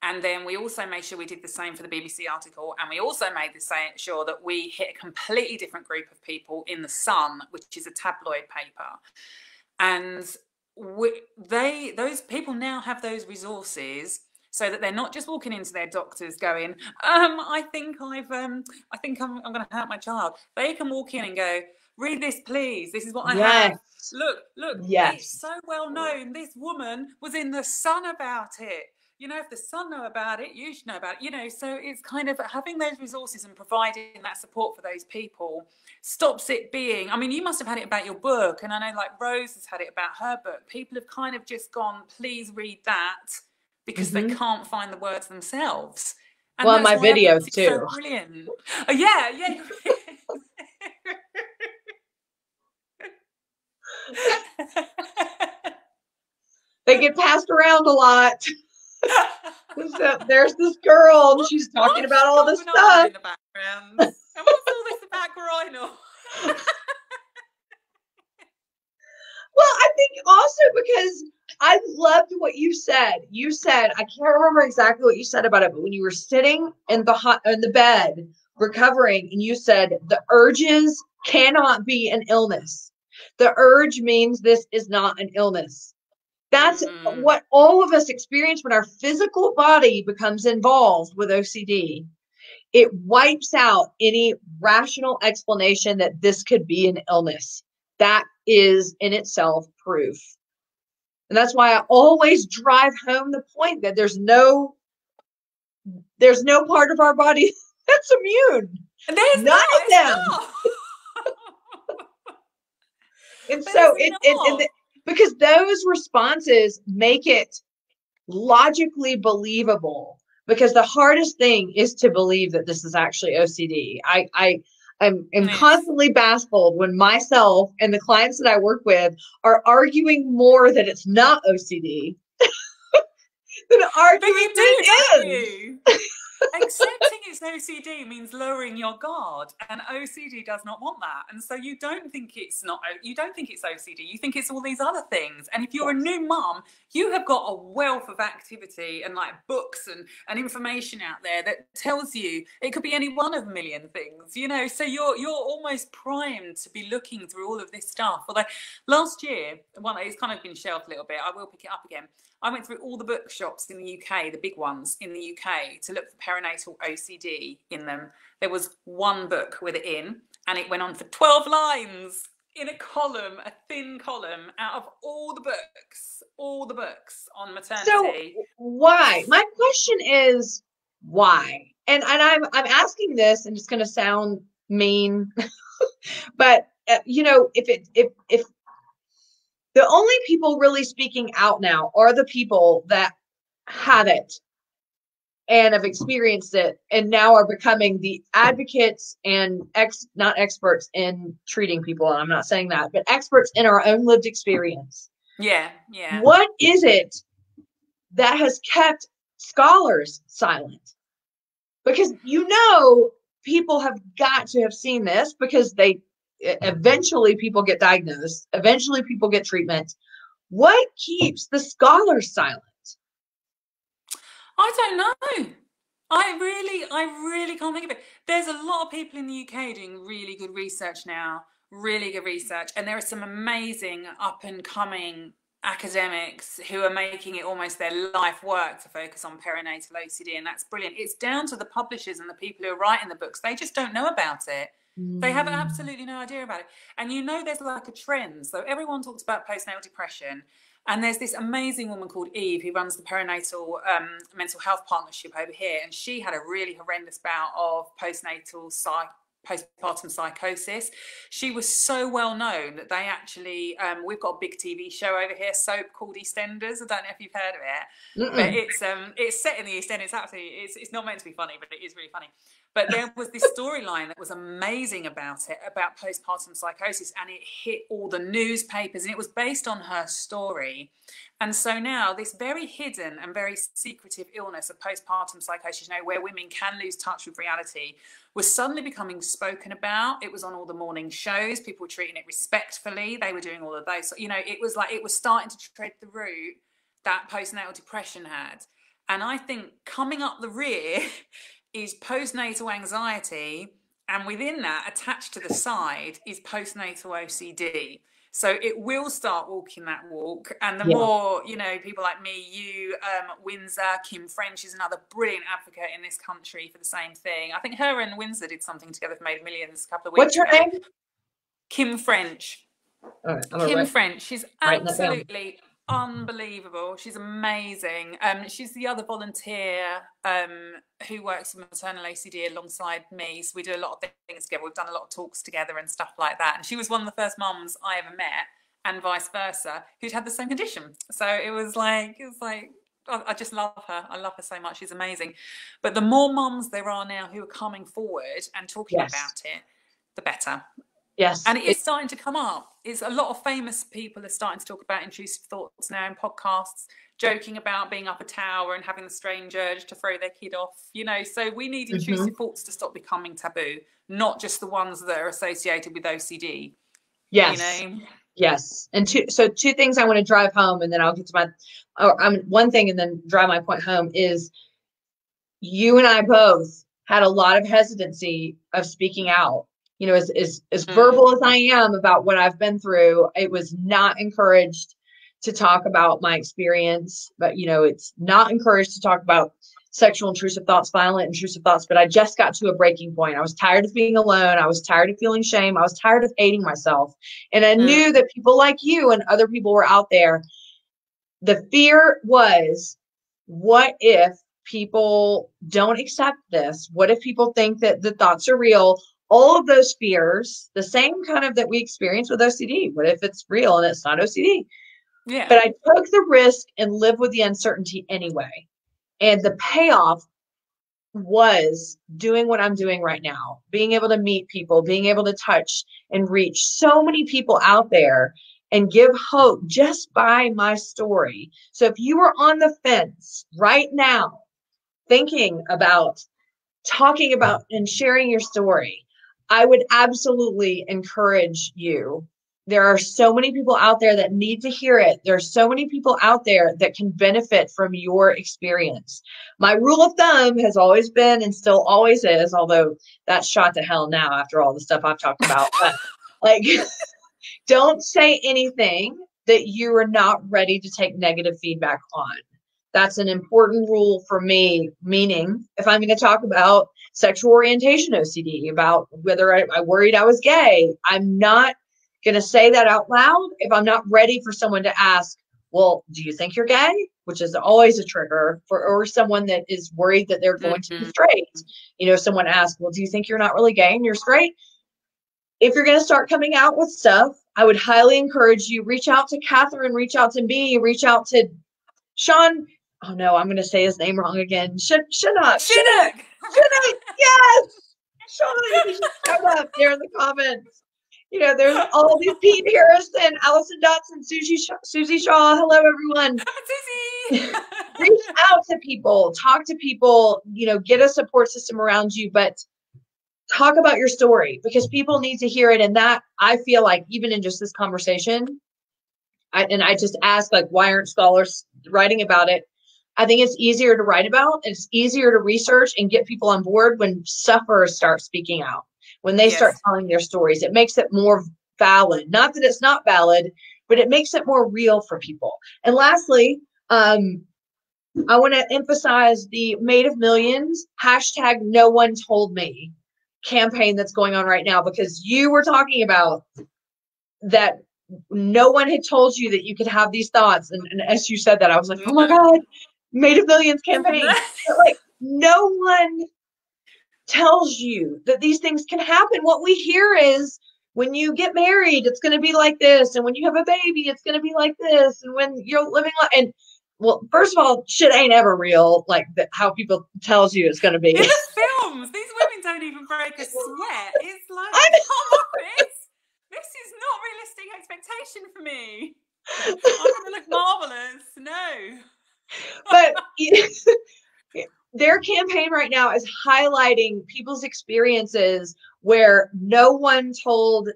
B: And then we also made sure we did the same for the BBC article. And we also made sure that we hit a completely different group of people in The Sun, which is a tabloid paper. And those people now have those resources, so that they're not just walking into their doctors going, I think I'm going to hurt my child. They can walk in and go, read this, please. This is what I have. Look. It's so well known. This woman was in The Sun about it. If The Sun know about it, you should know about it. So it's kind of having those resources and providing that support for those people stops it being, you must have had it about your book. And I know, like, Rose has had it about her book. People have kind of just gone, please read that, because they can't find the words themselves. And
A: my videos too.
B: So brilliant. Oh, yeah.
A: They get passed around a lot. So there's this girl, and she's talking about all this stuff.
B: In the background. And what's all this about groinal?
A: Well, I think also because I loved what you said. You said, I can't remember exactly what you said about it, but when you were sitting in the bed recovering, and you said the urges cannot be an illness. The urge means this is not an illness. That's what all of us experience when our physical body becomes involved with OCD. It wipes out any rational explanation that this could be an illness. That is in itself proof. And that's why I always drive home the point that there's no part of our body that's immune.
B: There's
A: none of them. And so because those responses make it logically believable, because the hardest thing is to believe that this is actually OCD. I'm constantly baffled when myself and the clients that I work with are arguing more that it's not OCD The
B: But
A: argument
B: you do, don't
A: is.
B: you? Accepting it's OCD means lowering your guard, and OCD does not want that. And so you don't think it's OCD. You think it's all these other things. And if you're a new mum, you have got a wealth of activity and like books and information out there that tells you it could be any one of a million things, you know. So you're almost primed to be looking through all of this stuff. Although last year, it's kind of been shelved a little bit. I will pick it up again. I went through all the bookshops in the UK, the big ones in the UK, to look for perinatal OCD in them. There was one book with it in, and it went on for 12 lines in a column, a thin column, out of all the books on maternity.
A: So why? My question is why? And I'm asking this, and it's going to sound mean, but you know, if the only people really speaking out now are the people that have it and have experienced it and now are becoming the advocates and not experts in treating people. And I'm not saying that, but experts in our own lived experience.
B: Yeah.
A: What is it that has kept scholars silent? Because, you know, people have got to have seen this, because eventually people get diagnosed, eventually people get treatment. What keeps the scholars silent?
B: I don't know. I really can't think of it. There's a lot of people in the UK doing really good research now, and there are some amazing up and coming academics who are making it almost their life work to focus on perinatal OCD, and that's brilliant. It's down to the publishers and the people who are writing the books. They just don't know about it. They have absolutely no idea about it. And you know, there's like a trend. So everyone talks about postnatal depression. And there's this amazing woman called Eve who runs the perinatal mental health partnership over here. And she had a really horrendous bout of postpartum psychosis. She was so well known that they actually, we've got a big TV show over here, soap called EastEnders. I don't know if you've heard of it, but it's set in the East End. It's not meant to be funny, but it is really funny. But there was this storyline that was amazing about it, about postpartum psychosis, and it hit all the newspapers, and it was based on her story. And so now this very hidden and very secretive illness of postpartum psychosis, you know, where women can lose touch with reality, was suddenly becoming spoken about. It was on all the morning shows. People were treating it respectfully. They were doing all of those. So, you know, it was like it was starting to tread the route that postnatal depression had. And I think coming up the rear is postnatal anxiety, and within that, attached to the side, is postnatal OCD. So it will start walking that walk, and the more, you know, people like me, you, Windsor, Kim French is another brilliant advocate in this country for the same thing. I think her and Windsor did something together for Made Millions a couple of weeks
A: ago. What's her name?
B: Kim French. Kim French. She's absolutely unbelievable. She's amazing. She's the other volunteer who works in maternal OCD alongside me. So we do a lot of things together. We've done a lot of talks together and stuff like that. And she was one of the first mums I ever met, and vice versa, who'd had the same condition. So it was like I just love her. I love her so much. She's amazing. But the more mums there are now who are coming forward and talking about it, the better.
A: Yes.
B: And it is starting to come up. It's a lot of famous people are starting to talk about intrusive thoughts now in podcasts, joking about being up a tower and having the strange urge to throw their kid off, you know. So we need intrusive thoughts to stop becoming taboo, not just the ones that are associated with OCD.
A: Yes.
B: You know?
A: Yes. And two things I want to drive home, and then I'll get to one thing and then drive my point home, is you and I both had a lot of hesitancy of speaking out. You know, as verbal as I am about what I've been through, it was not encouraged to talk about my experience. But, you know, it's not encouraged to talk about sexual intrusive thoughts, violent intrusive thoughts. But I just got to a breaking point. I was tired of being alone. I was tired of feeling shame. I was tired of hating myself. And I knew that people like you and other people were out there. The fear was, what if people don't accept this? What if people think that the thoughts are real? All of those fears, the same kind of that we experience with OCD. What if it's real and it's not OCD?
B: Yeah.
A: But I took the risk and lived with the uncertainty anyway. And the payoff was doing what I'm doing right now, being able to meet people, being able to touch and reach so many people out there. and give hope just by my story. So if you are on the fence right now, thinking about talking about and sharing your story, I would absolutely encourage you. There are so many people out there that need to hear it. There are so many people out there that can benefit from your experience. My rule of thumb has always been and still always is, although that's shot to hell now after all the stuff I've talked about. But like, don't say anything that you are not ready to take negative feedback on. That's an important rule for me, meaning if I'm going to talk about sexual orientation OCD, about whether I worried I was gay, I'm not going to say that out loud if I'm not ready for someone to ask, well, do you think you're gay? Which is always a trigger for, or someone that is worried that they're going to be straight. You know, someone asks, well, do you think you're not really gay and you're straight? If you're going to start coming out with stuff, I would highly encourage you, reach out to Catherine, reach out to me, reach out to Sean. Oh no, I'm going to say his name wrong again. Shinnock. Yes. Sean, he just showed up there in the comments. You know, there's all these Pete Harrison, Allison Dotson, Susie Shaw. Hello, everyone.
B: Susie.
A: Reach out to people, talk to people, you know, get a support system around you, but talk about your story because people need to hear it. And that I feel like even in just this conversation, I just ask, like, why aren't scholars writing about it? I think it's easier to write about. It's easier to research and get people on board when sufferers start speaking out, when they start telling their stories. It makes it more valid. Not that it's not valid, but it makes it more real for people. And lastly, I want to emphasize the Made of Millions #NoOneToldMe campaign that's going on right now, because you were talking about that no one had told you that you could have these thoughts. And as you said that, I was like, oh my God, Made of Millions campaign. But like, no one tells you that these things can happen. What we hear is when you get married, it's going to be like this. And when you have a baby, it's going to be like this. And when you're living like, and well, first of all, shit ain't ever real, like how people tells you it's going to be.
B: In the films, these women don't even break a sweat. It's like, come on, this is not realistic expectation for me. I'm going to look marvelous. No.
A: But their campaign right now is highlighting people's experiences where no one told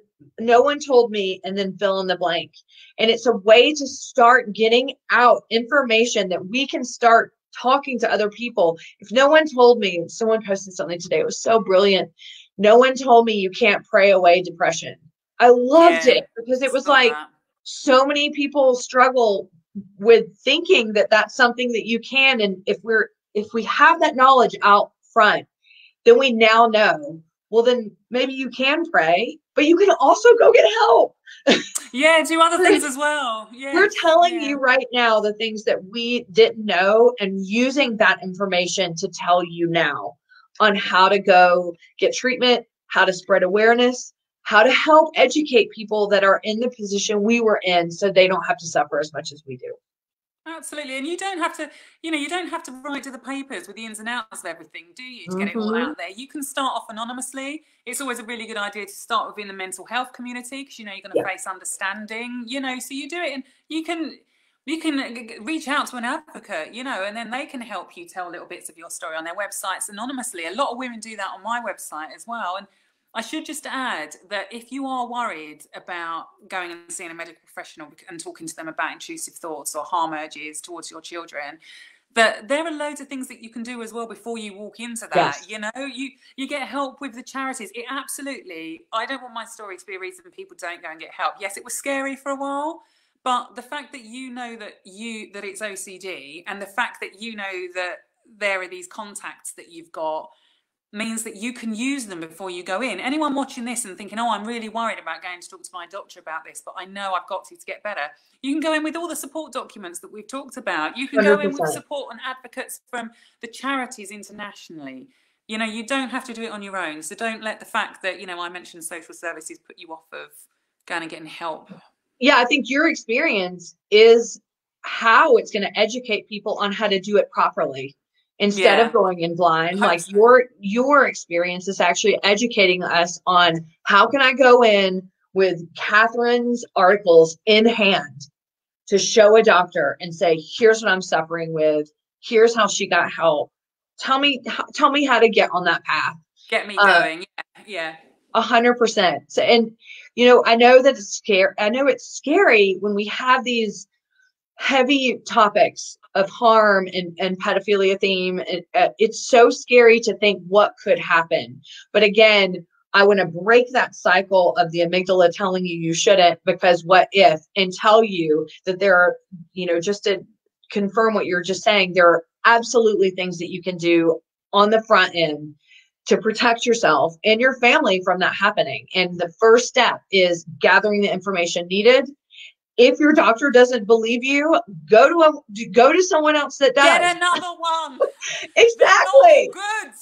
A: me, and then fill in the blank. And it's a way to start getting out information that we can start talking to other people. If no one told me, someone posted something today, it was so brilliant. No one told me you can't pray away depression. I loved it because it was like so many people struggle with thinking that that's something that you can. And if we have that knowledge out front, then we now know, well, then maybe you can pray, but you can also go get help.
B: Yeah, do other things as well. Yeah,
A: we're telling you right now the things that we didn't know and using that information to tell you now on how to go get treatment, how to spread awareness, how to help educate people that are in the position we were in so they don't have to suffer as much as we do.
B: Absolutely. And you don't have to, you don't have to write to the papers with the ins and outs of everything, do you, to get it all out there? You can start off anonymously. It's always a really good idea to start within the mental health community because, you're going to face understanding, so you do it and you can reach out to an advocate, and then they can help you tell little bits of your story on their websites anonymously. A lot of women do that on my website as well. And I should just add that if you are worried about going and seeing a medical professional and talking to them about intrusive thoughts or harm urges towards your children, that there are loads of things that you can do as well before you walk into that. You get help with the charities. It absolutely, I don't want my story to be a reason people don't go and get help. Yes, it was scary for a while, but the fact that that it's OCD, and the fact that that there are these contacts that you've got, means that you can use them before you go in. Anyone watching this and thinking, oh, I'm really worried about going to talk to my doctor about this, but I know I've got to get better. You can go in with all the support documents that we've talked about. You can 100%. Go in with support and advocates from the charities internationally. You don't have to do it on your own. So don't let the fact that, I mentioned social services put you off of going and getting help.
A: Yeah, I think your experience is how it's going to educate people on how to do it properly. Instead of going in blind, 100%. Like your experience is actually educating us on how can I go in with Catherine's articles in hand to show a doctor and say, here's what I'm suffering with. Here's how she got help. Tell me how to get on that path.
B: Get me going. Yeah.
A: 100%. So, and, you know, I know that it's scary. I know it's scary when we have these heavy topics of harm and pedophilia theme. It's so scary to think what could happen. But again, I want to break that cycle of the amygdala telling you shouldn't, because what if, and tell you that there are, you know, just to confirm what you're just saying, there are absolutely things that you can do on the front end to protect yourself and your family from that happening. And the first step is gathering the information needed. If your doctor doesn't believe you, go to someone else that does.
B: Get another one.
A: Exactly.
B: Good.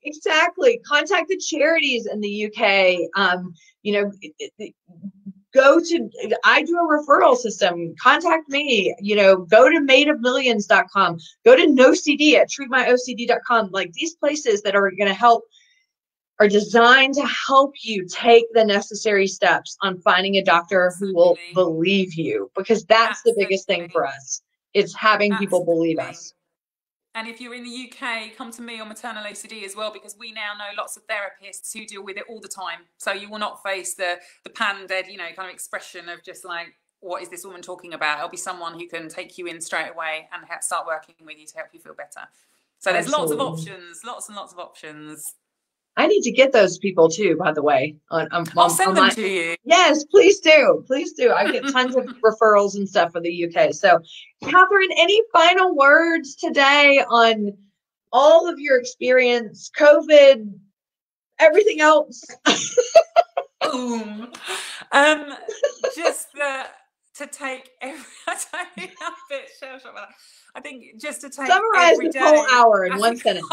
A: Exactly. Contact the charities in the UK. You know, I do a referral system. Contact me. You know, go to madeofmillions.com. Go to NoCD at treatmyocd.com. Like, these places that are going to help are designed to help you take the necessary steps on finding a doctor who will believe you, because that's the biggest thing for us. It's having people believe us.
B: And if you're in the UK, come to me on maternal OCD as well, because we now know lots of therapists who deal with it all the time. So you will not face the pan-dead, you know, kind of expression of just like, what is this woman talking about? It'll be someone who can take you in straight away and start working with you to help you feel better. So there's lots of options, lots and lots of options.
A: I need to get those people too, by the way.
B: I'll send them to you.
A: Yes, please do. Please do. I get tons of referrals and stuff for the UK. So, Catherine, any final words today on all of your experience, COVID, everything else?
B: Boom. Just to take every. I think just to take
A: summarize
B: every
A: this whole hour in one sentence.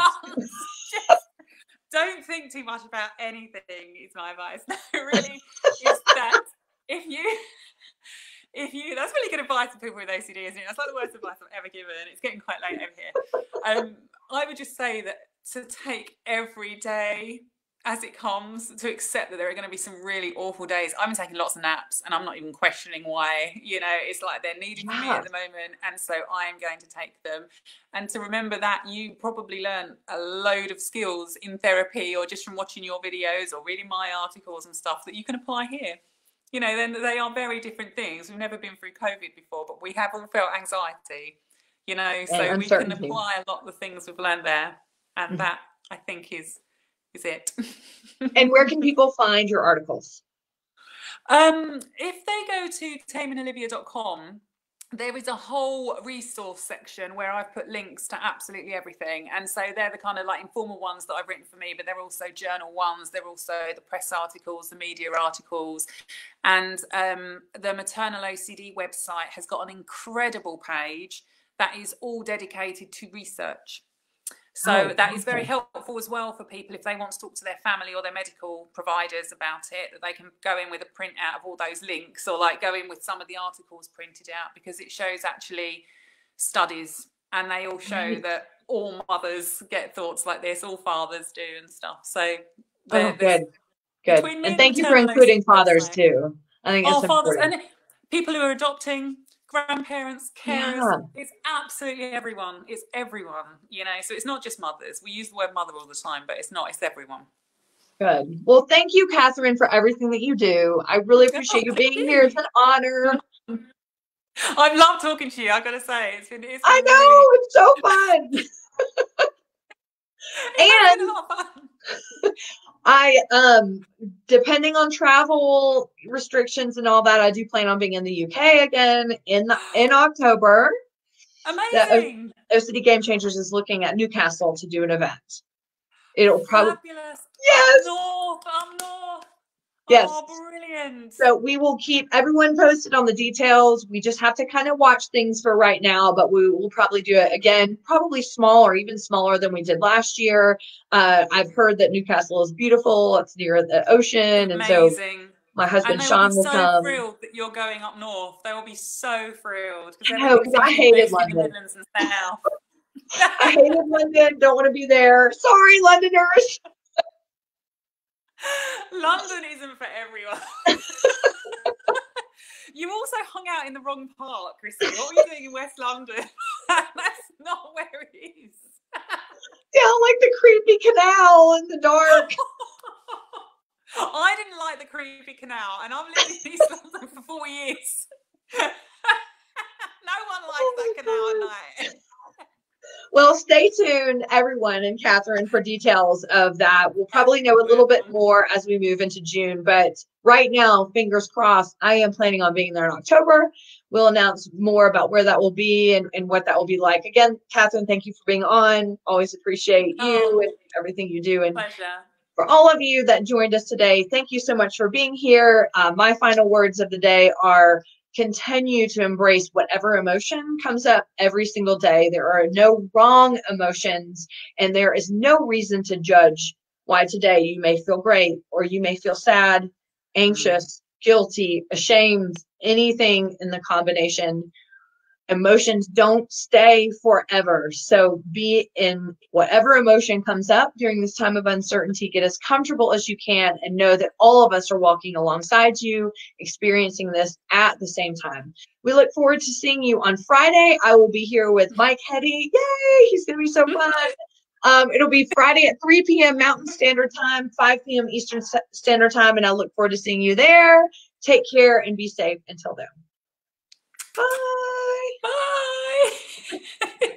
B: Don't think too much about anything is my advice. No, really, it's that if you that's really good advice for people with OCD, isn't it? That's like the worst advice I've ever given. It's getting quite late over here. I would just say that to take every day as it comes, to accept that there are going to be some really awful days. I'm taking lots of naps and I'm not even questioning why. You know, it's like they're needed for me at the moment, and so I'm going to take them. And to remember that you probably learn a load of skills in therapy or just from watching your videos or reading my articles and stuff that you can apply here. You know, then they are very different things. We've never been through COVID before, but we have all felt anxiety, you know, so we can apply a lot of the things we've learned there. And that, I think, is it.
A: And where can people find your articles?
B: If they go to tameandolivia.com, there is a whole resource section where I've put links to absolutely everything. And so they're the kind of like informal ones that I've written for me, but they're also journal ones. They're also the press articles, the media articles. And the Maternal OCD website has got an incredible page that is all dedicated to research. So that is very helpful as well for people if they want to talk to their family or their medical providers about it, that they can go in with a print out of all those links, or like go in with some of the articles printed out, because it shows actually studies, and they all show that all mothers get thoughts like this, all fathers do and stuff. So
A: good. And thank you for including fathers too. I think it's
B: fathers
A: important.
B: and people who are adopting, grandparents, carers, it's absolutely everyone. It's everyone, you know, so it's not just mothers. We use the word mother all the time, but it's not, it's everyone.
A: Good. Well, thank you, Catherine, for everything that you do. I really appreciate you being here. It's an honor.
B: I've loved talking to you, I've got to say. It's been
A: I know,
B: really...
A: it's so fun. And a lot of fun. I depending on travel restrictions and all that, I do plan on being in the UK again in October.
B: Amazing.
A: OCD Gamechangers is looking at Newcastle to do an event. It'll probably
B: fabulous.
A: Yes.
B: Up north.
A: Yes.
B: Oh, brilliant.
A: So we will keep everyone posted on the details. We just have to kind of watch things for right now, but we will probably do it again, probably small or even smaller than we did last year. I've heard that Newcastle is beautiful. It's near the ocean.
B: Amazing.
A: And so my husband Sean will come.
B: They will be so thrilled that you're going up north. They will be so thrilled.
A: Because I hated London. I hated London. Don't want to be there. Sorry, Londoners.
B: London isn't for everyone. You also hung out in the wrong part, Chrissy. What were you doing in West London? That's not where it is.
A: Down like the creepy canal in the dark.
B: I didn't like the creepy canal, and I've lived in East London for 4 years. No one likes that canal at night.
A: Well, stay tuned, everyone, and Catherine, for details of that. We'll probably know a little bit more as we move into June, but right now, fingers crossed, I am planning on being there in October. We'll announce more about where that will be and what that will be like. Again, Catherine, thank you for being on. Always appreciate you and everything you do. And
B: pleasure.
A: For all of you that joined us today, thank you so much for being here. My final words of the day are: continue to embrace whatever emotion comes up every single day. There are no wrong emotions, and there is no reason to judge why today you may feel great or you may feel sad, anxious, guilty, ashamed, anything in the combination. Emotions don't stay forever. So be in whatever emotion comes up during this time of uncertainty. Get as comfortable as you can and know that all of us are walking alongside you, experiencing this at the same time. We look forward to seeing you on Friday. I will be here with Mike Hetty. Yay! He's going to be so fun. It'll be Friday at 3 p.m. Mountain Standard Time, 5 p.m. Eastern Standard Time, and I look forward to seeing you there. Take care and be safe until then. Bye.
B: Bye.